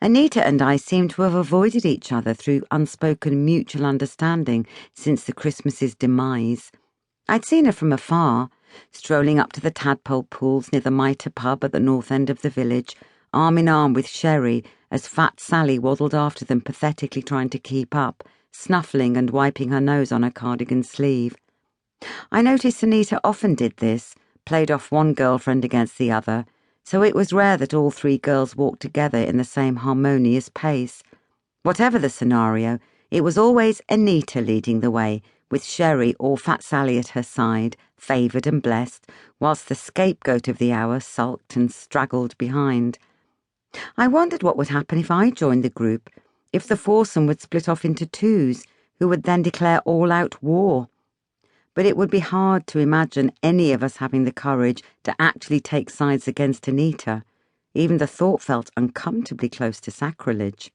Anita and I seemed to have avoided each other through unspoken mutual understanding since the Christmas's demise. I'd seen her from afar, strolling up to the tadpole pools near the Mitre pub at the north end of the village, arm in arm with Sherry, as fat Sally waddled after them, pathetically trying to keep up, snuffling and wiping her nose on her cardigan sleeve. I noticed Anita often did this, played off one girlfriend against the other, so it was rare that all three girls walked together in the same harmonious pace. Whatever the scenario, it was always Anita leading the way, with Sherry or Fat Sally at her side, favoured and blessed, whilst the scapegoat of the hour sulked and straggled behind. I wondered what would happen if I joined the group, if the foursome would split off into twos, who would then declare all-out war. But it would be hard to imagine any of us having the courage to actually take sides against Anita. Even the thought felt uncomfortably close to sacrilege.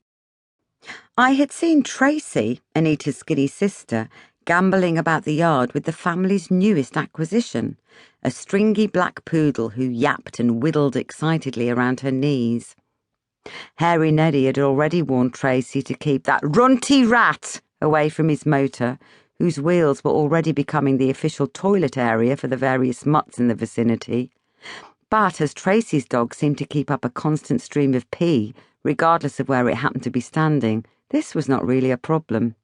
I had seen Tracy, Anita's skinny sister, gambolling about the yard with the family's newest acquisition, a stringy black poodle who yapped and whittled excitedly around her knees. Hairy Neddy had already warned Tracy to keep that runty rat away from his motor, whose wheels were already becoming the official toilet area for the various mutts in the vicinity. But as Tracy's dog seemed to keep up a constant stream of pee, regardless of where it happened to be standing, this was not really a problem.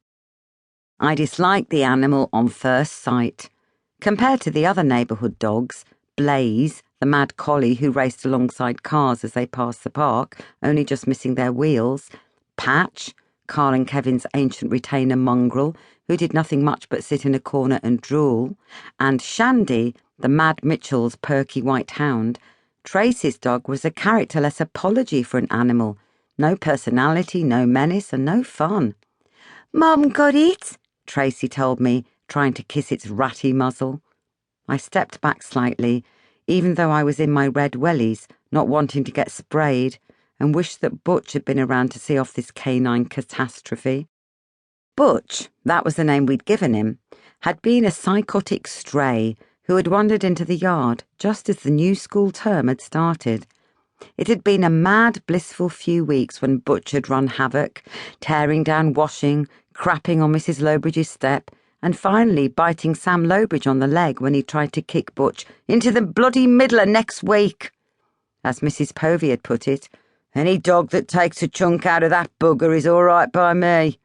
I disliked the animal on first sight. Compared to the other neighbourhood dogs, Blaze, the mad collie who raced alongside cars as they passed the park, only just missing their wheels, Patch, Carl and Kevin's ancient retainer mongrel, who did nothing much but sit in a corner and drool, and Shandy, the Mad Mitchell's perky white hound, Tracy's dog was a characterless apology for an animal. No personality, no menace, and no fun. "Mum got it," Tracy told me, trying to kiss its ratty muzzle. I stepped back slightly, even though I was in my red wellies, not wanting to get sprayed, and wished that Butch had been around to see off this canine catastrophe. Butch, that was the name we'd given him, had been a psychotic stray who had wandered into the yard just as the new school term had started. It had been a mad, blissful few weeks when Butch had run havoc, tearing down washing, crapping on Mrs. Lowbridge's step, and finally biting Sam Lowbridge on the leg when he tried to kick Butch into the bloody middle of next week. As Mrs. Povey had put it, "Any dog that takes a chunk out of that bugger is all right by me."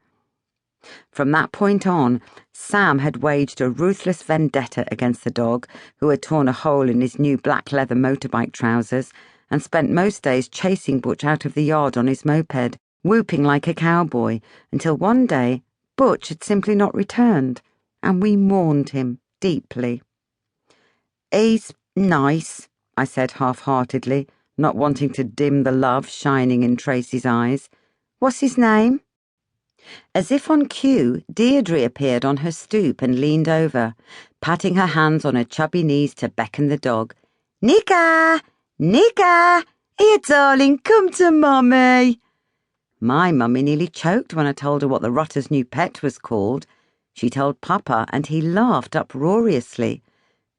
From that point on, Sam had waged a ruthless vendetta against the dog, who had torn a hole in his new black leather motorbike trousers, and spent most days chasing Butch out of the yard on his moped, whooping like a cowboy, until one day Butch had simply not returned, and we mourned him deeply. "He's nice," I said half-heartedly, not wanting to dim the love shining in Tracy's eyes. "What's his name?" As if on cue, Deirdre appeared on her stoop and leaned over, patting her hands on her chubby knees to beckon the dog. "Nika! Nika! Here, darling, come to Mummy!" My mummy nearly choked when I told her what the Rutter's new pet was called. She told Papa, and he laughed uproariously.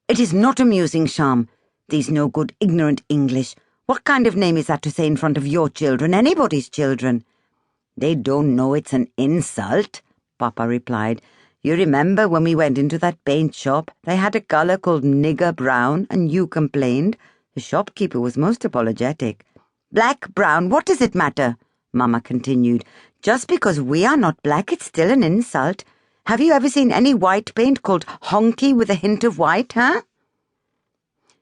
"It is not amusing, Sham. These no good ignorant English. What kind of name is that to say in front of your children, anybody's children?" "They don't know it's an insult," Papa replied. "You remember when we went into that paint shop, they had a colour called Nigger Brown, and you complained. The shopkeeper was most apologetic. 'Black, brown, what does it matter?' Mama continued. 'Just because we are not black, it's still an insult. Have you ever seen any white paint called honky with a hint of white, huh?'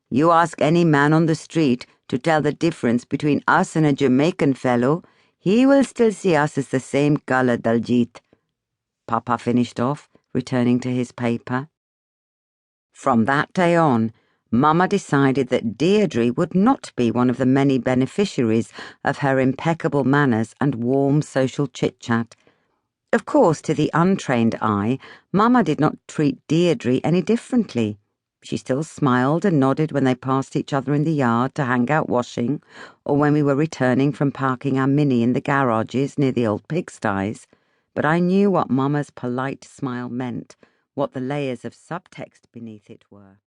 You ask any man on the street to tell the difference between us and a Jamaican fellow, he will still see us as the same colour, Daljit," Papa finished off, returning to his paper. From that day on, Mama decided that Deirdre would not be one of the many beneficiaries of her impeccable manners and warm social chit-chat. Of course, to the untrained eye, Mama did not treat Deirdre any differently. She still smiled and nodded when they passed each other in the yard to hang out washing, or when we were returning from parking our Mini in the garages near the old pigsties. But I knew what Mama's polite smile meant, what the layers of subtext beneath it were.